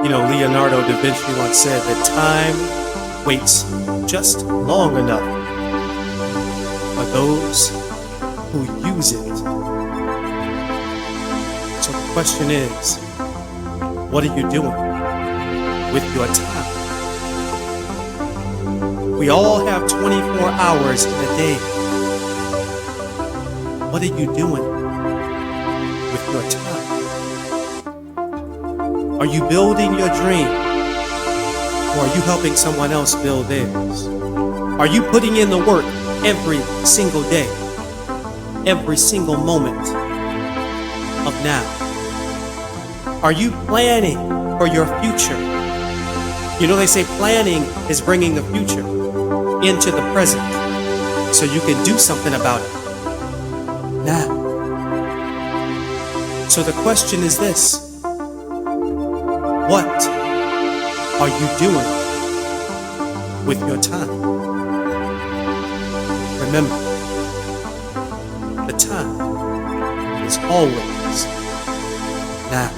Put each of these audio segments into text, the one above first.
Leonardo da Vinci once said that time waits just long enough for those who use it. So the question is, what are you doing with your time? We all have 24 hours in a day. What are you doing with your time? Are you building your dream? Or are you helping someone else build theirs? Are you putting in the work every single day, every single moment of now? Are you planning for your future? They say planning is bringing the future into the present so you can do something about it now. So the question is this: what are you doing with your time? Remember, the time is always now.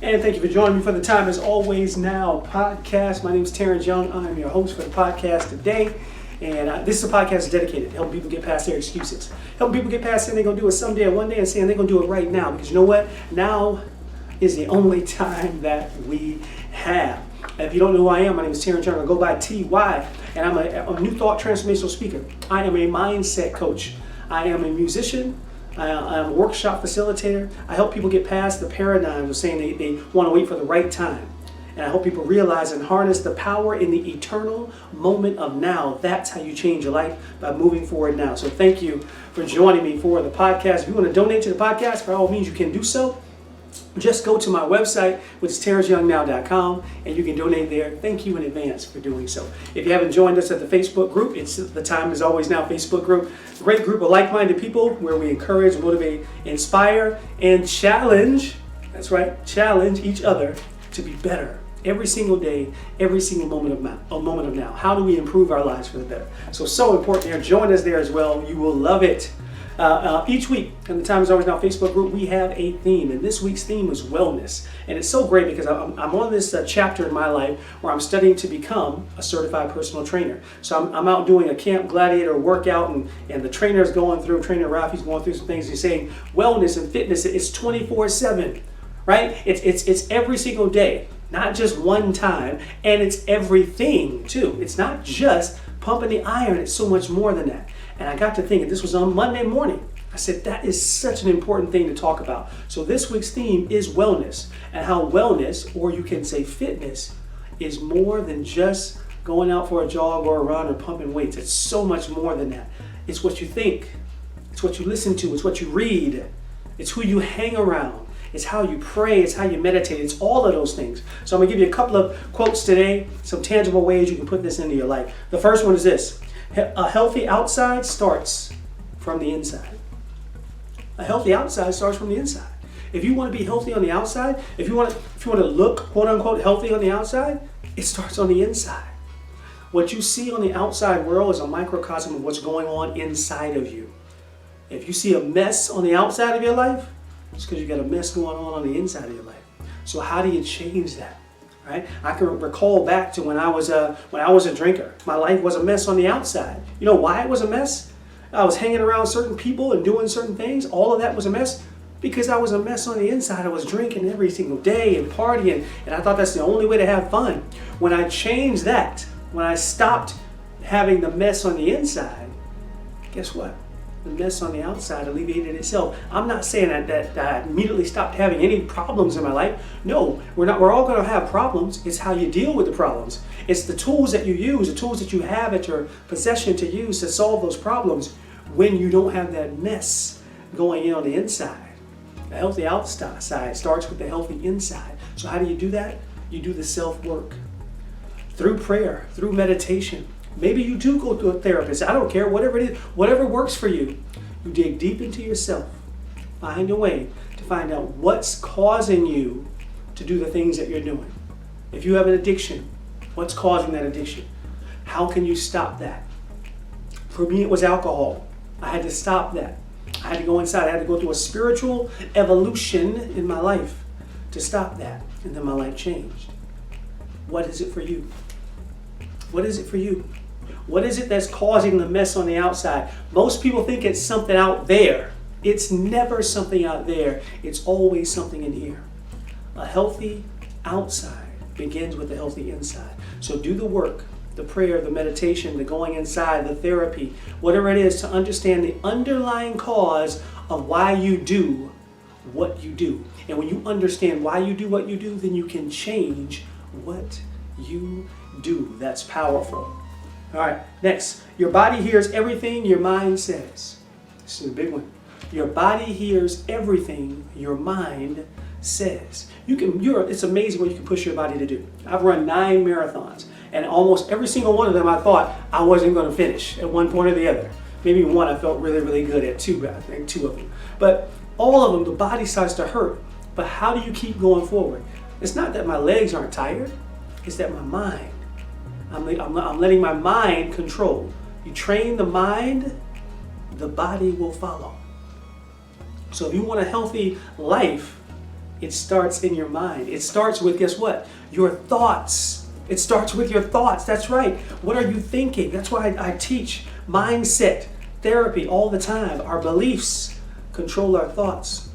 And thank you for joining me for the Time Is Always Now podcast. My name is Terence Young. I'm your host for the podcast today. And this is a podcast dedicated to helping people get past their excuses. Helping people get past saying they're going to do it someday or one day and saying they're going to do it right now. Because you know what? Now is the only time that we have. If you don't know who I am, my name is Terence Young. I go by TY. And I'm a New Thought Transformational Speaker. I am a mindset coach. I am a musician. I'm a workshop facilitator. I help people get past the paradigm of saying they want to wait for the right time. And I help people realize and harness the power in the eternal moment of now. That's how you change your life, by moving forward now. So thank you for joining me for the podcast. If you want to donate to the podcast, by all means, you can do so. Just go to my website, which is terenceyoungnow.com, and you can donate there. Thank you in advance for doing so. If you haven't joined us at the Facebook group, it's the Time Is Always Now Facebook group. Great group of like-minded people where we encourage, motivate, inspire, and challenge. That's right, challenge each other to be better every single day, every single moment of now. How do we improve our lives for the better? So important there. Join us there as well. You will love it. Each week in the Time Is Always Now Facebook group, we have a theme, and this week's theme is wellness. And it's so great because I'm on this chapter in my life where I'm studying to become a certified personal trainer. So I'm out doing a Camp Gladiator workout, and the trainer Rafi's going through some things. He's saying wellness and fitness, it's 24/7, right? It's every single day, not just one time, and it's everything too. It's not just pumping the iron, it's so much more than that. And I got to thinking, this was on Monday morning. I said, that is such an important thing to talk about. So this week's theme is wellness, and how wellness, or you can say fitness, is more than just going out for a jog or a run or pumping weights. It's so much more than that. It's what you think. It's what you listen to. It's what you read. It's who you hang around. It's how you pray. It's how you meditate. It's all of those things. So I'm going to give you a couple of quotes today, some tangible ways you can put this into your life. The first one is this: a healthy outside starts from the inside. A healthy outside starts from the inside. If you want to be healthy on the outside, if you want to look, quote unquote, healthy on the outside, it starts on the inside. What you see on the outside world is a microcosm of what's going on inside of you. If you see a mess on the outside of your life, it's because you got a mess going on the inside of your life. So how do you change that? Right? I can recall back to when I was a drinker. My life was a mess on the outside. You know why it was a mess? I was hanging around certain people and doing certain things. All of that was a mess because I was a mess on the inside. I was drinking every single day and partying, and I thought that's the only way to have fun. When I changed that, when I stopped having the mess on the inside, guess what? The mess on the outside alleviated itself. I'm not saying that I immediately stopped having any problems in my life. No, we're all going to have problems. It's how you deal with the problems. It's the tools that you use, the tools that you have at your possession to use to solve those problems when you don't have that mess going in on the inside. The healthy outside starts with the healthy inside. So how do you do that? You do the self-work. Through prayer, through meditation. Maybe you do go to a therapist. I don't care, whatever it is, whatever works for you. You dig deep into yourself Find a way to find out what's causing you to do the things that you're doing. If you have an addiction, what's causing that addiction? How can you stop that? For me, it was alcohol. I had to stop that. I had to go inside. I had to go through a spiritual evolution in my life to stop that. And then my life changed. What is it for you? What is it for you? What is it that's causing the mess on the outside? Most people think it's something out there. It's never something out there. It's always something in here. A healthy outside begins with a healthy inside. So do the work, the prayer, the meditation, the going inside, the therapy, whatever it is, to understand the underlying cause of why you do what you do. And when you understand why you do what you do, then you can change what you do. That's powerful. All right, next. Your body hears everything your mind says. This is a big one. Your body hears everything your mind says. It's amazing what you can push your body to do. I've run 9 marathons, and almost every single one of them I thought I wasn't going to finish at one point or the other. Maybe one I felt really, really good at, I think 2 of them. But all of them, the body starts to hurt. But how do you keep going forward? It's not that my legs aren't tired. It's that my mind. I'm letting my mind control. You train the mind, the body will follow. So if you want a healthy life, it starts in your mind. It starts with, guess what? Your thoughts. It starts with your thoughts. That's right. What are you thinking? That's why I teach mindset therapy all the time. Our beliefs control our thoughts.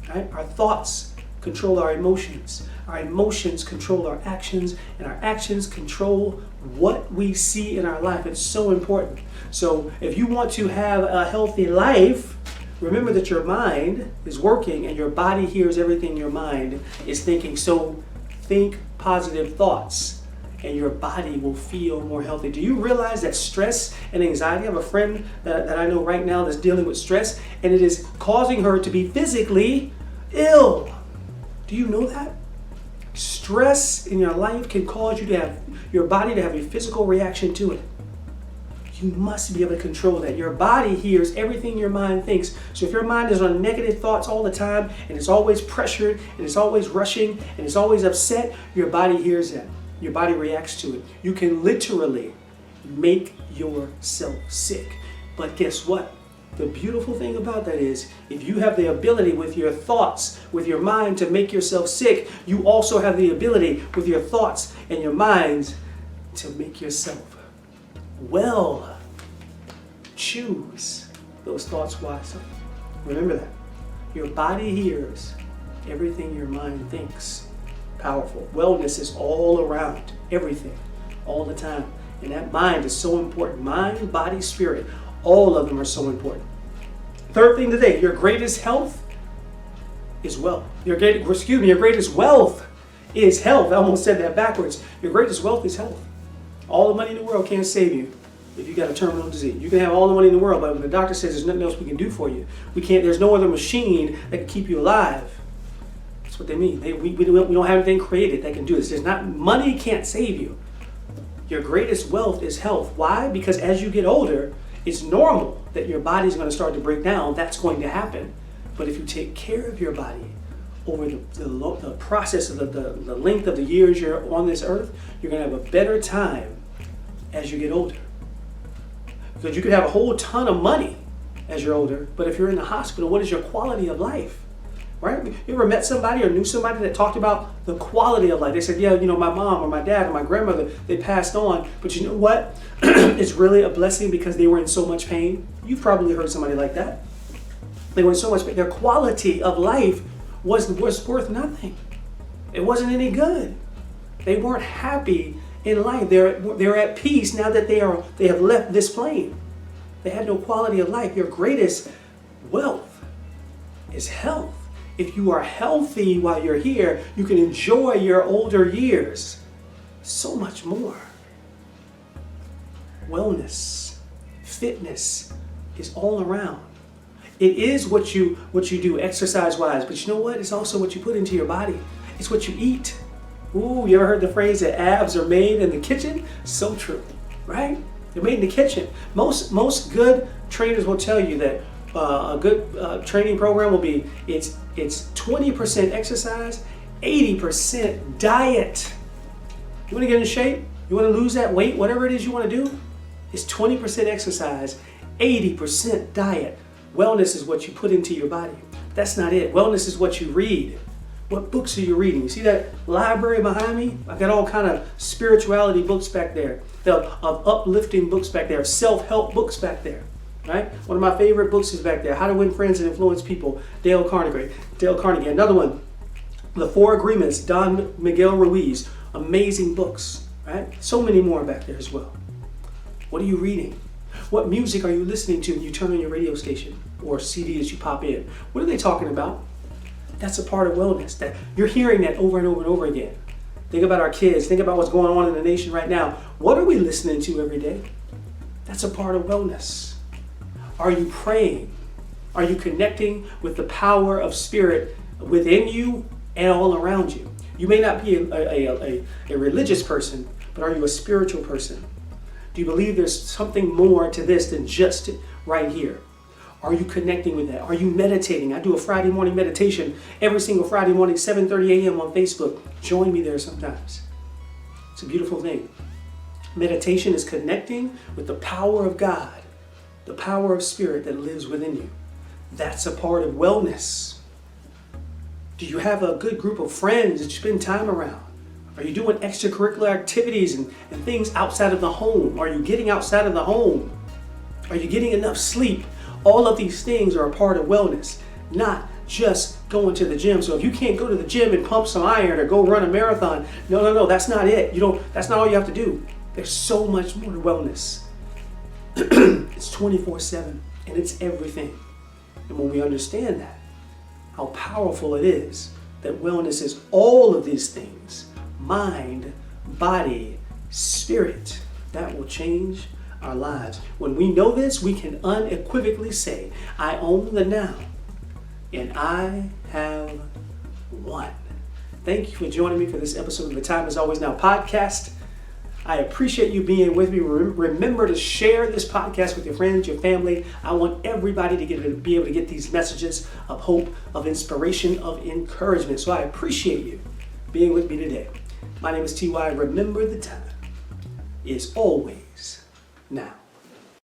Right? Our thoughts control our emotions. Our emotions control our actions, and our actions control what we see in our life. It's so important. So if you want to have a healthy life, remember that your mind is working and your body hears everything your mind is thinking. So think positive thoughts and your body will feel more healthy. Do you realize that stress and anxiety? I have a friend that I know right now that's dealing with stress, and it is causing her to be physically ill. Do you know that? Stress in your life can cause you to have your body to have a physical reaction to it. You must be able to control that. Your body hears everything your mind thinks. So if your mind is on negative thoughts all the time, and it's always pressured, and it's always rushing, and it's always upset, your body hears that. Your body reacts to it. You can literally make yourself sick. But guess what? The beautiful thing about that is, if you have the ability with your thoughts, with your mind to make yourself sick, you also have the ability with your thoughts and your minds to make yourself well. Choose those thoughts wisely. Remember that. Your body hears everything your mind thinks. Powerful. Wellness is all around, everything, all the time. And that mind is so important. Mind, body, spirit. All of them are so important. Third thing today, your greatest health is wealth. Your greatest wealth is health. I almost said that backwards. Your greatest wealth is health. All the money in the world can't save you if you got a terminal disease. You can have all the money in the world, but when the doctor says there's nothing else we can do for you, there's no other machine that can keep you alive. That's what they mean. We don't have anything created that can do this. Money can't save you. Your greatest wealth is health. Why? Because as you get older, it's normal that your body's going to start to break down. That's going to happen. But if you take care of your body over the process of the length of the years you're on this earth, you're going to have a better time as you get older. Because you could have a whole ton of money as you're older, but if you're in the hospital, what is your quality of life? Right? You ever met somebody or knew somebody that talked about the quality of life? They said, yeah, my mom or my dad or my grandmother, they passed on. But you know what? It's really a blessing because they were in so much pain. You've probably heard somebody like that. They were in so much pain. Their quality of life was worth nothing. It wasn't any good. They weren't happy in life. They're at peace now that they have left this plane. They had no quality of life. Your greatest wealth is health. If you are healthy while you're here, you can enjoy your older years so much more. Wellness, fitness is all around. It is what you do exercise-wise, but you know what? It's also what you put into your body. It's what you eat. Ooh, you ever heard the phrase that abs are made in the kitchen? So true, right? They're made in the kitchen. Most good trainers will tell you that A good training program will be it's 20% exercise, 80% diet. You want to get in shape? You want to lose that weight? Whatever it is you want to do, it's 20% exercise, 80% diet. Wellness is what you put into your body. That's not it. Wellness is what you read. What books are you reading? You see that library behind me? I got all kind of spirituality books back there, of uplifting books back there, of self-help books back there. Right? One of my favorite books is back there, How to Win Friends and Influence People, Dale Carnegie. Another one, The Four Agreements, Don Miguel Ruiz. Amazing books, right? So many more back there as well. What are you reading? What music are you listening to when you turn on your radio station or CD as you pop in? What are they talking about? That's a part of wellness. That you're hearing that over and over and over again. Think about our kids. Think about what's going on in the nation right now. What are we listening to every day? That's a part of wellness. Are you praying? Are you connecting with the power of spirit within you and all around you? You may not be a religious person, but are you a spiritual person? Do you believe there's something more to this than just right here? Are you connecting with that? Are you meditating? I do a Friday morning meditation every single Friday morning, 7:30 a.m. on Facebook. Join me there sometimes. It's a beautiful thing. Meditation is connecting with the power of God, the power of spirit that lives within you. That's a part of wellness. Do you have a good group of friends that you spend time around? Are you doing extracurricular activities and things outside of the home? Are you getting outside of the home? Are you getting enough sleep? All of these things are a part of wellness, not just going to the gym. So if you can't go to the gym and pump some iron or go run a marathon, no, that's not it. That's not all you have to do. There's so much more to wellness. It's 24/7 and it's everything. And when we understand that, how powerful it is that wellness is all of these things, mind, body, spirit, that will change our lives. When we know this, we can unequivocally say, I own the now and I have won. Thank you for joining me for this episode of the Time Is Always Now podcast. I appreciate you being with me. Remember to share this podcast with your friends, your family. I want everybody to be able to get these messages of hope, of inspiration, of encouragement. So I appreciate you being with me today. My name is T.Y. Remember, the time is always now.